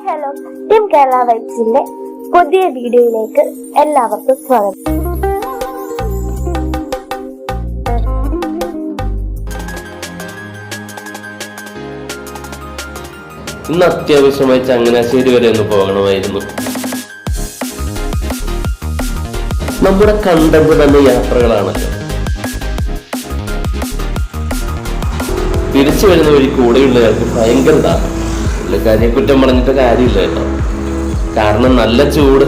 Hello, team Kerala വൈബ്സിന്റെ പുതിയ വീഡിയോയിലേക്ക് എല്ലാവർക്കും സ്വാഗതം. ഇന്ന് അത്യാവശ്യമായി ചങ്ങനാശ്ശേരി വരെ ഒന്ന് പോകണമായിരുന്നു. നമ്മുടെ കണ്ടന്റ് തന്നെ യാത്രകളാണല്ലോ. തിരിച്ചു വരുന്ന വഴി കൂടെയുള്ളവർക്ക് ഭയങ്കര ദാഹം. പുള്ളിക്കാരിയെ കുറ്റം പറഞ്ഞിട്ട് കാര്യമില്ല കേട്ടോ. കാരണം നല്ല ചൂട്.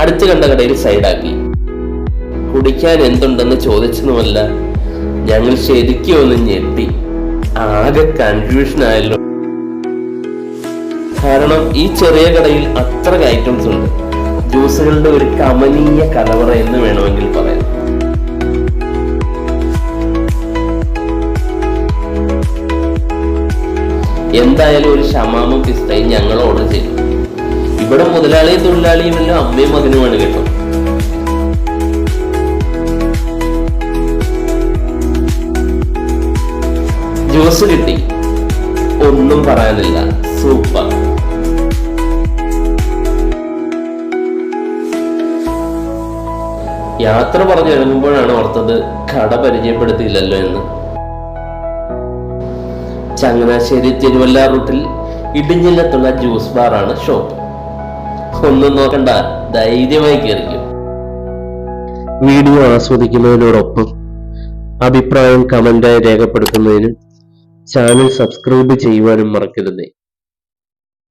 അടുത്ത് കണ്ട കടയിൽ സൈഡാക്കി. കുടിക്കാൻ എന്തുണ്ടെന്ന് ചോദിച്ചതുമല്ല, ഞങ്ങൾ ശരിക്കും ഒന്ന് ഞെട്ടി. ആകെ കൺഫ്യൂഷൻ ആയല്ലോ. കാരണം ഈ ചെറിയ കടയിൽ അത്ര ഐറ്റംസ് ഉണ്ട്. ജ്യൂസുകളുടെ ഒരു കമനീയ കലവറ എന്ന് വേണമെങ്കിൽ പറയാം. എന്തായാലും ഒരു ഷമാമും പിസ്തയും ഞങ്ങൾ ഓർഡർ ചെയ്തു. ഇവിടെ മുതലാളിയും തൊഴിലാളിയും എല്ലാം അമ്മയും മകനുമാണ് കേട്ടോ. ജ്യൂസ് കിട്ടി, ഒന്നും പറയാനില്ല, സൂപ്പർ. യാത്ര പറഞ്ഞിറങ്ങുമ്പോഴാണ് ഓർത്തത് കട പരിചയപ്പെടുത്തിയില്ലല്ലോ എന്ന്. ചങ്ങനാശ്ശേരി തിരുവല്ല റൂട്ടിൽ ഇടിഞ്ഞില്ലത്തുള്ള ജ്യൂസ് ബാറാണ് ഷോപ്പ്. ഒന്നും നോക്കണ്ട, ധൈര്യമായി കയറിക്കും. വീഡിയോ ആസ്വദിക്കുന്നതിനോടൊപ്പം അഭിപ്രായം കമന്റായി രേഖപ്പെടുത്തുന്നതിനും ചാനൽ സബ്സ്ക്രൈബ് ചെയ്യുവാനും മറക്കരുതേ.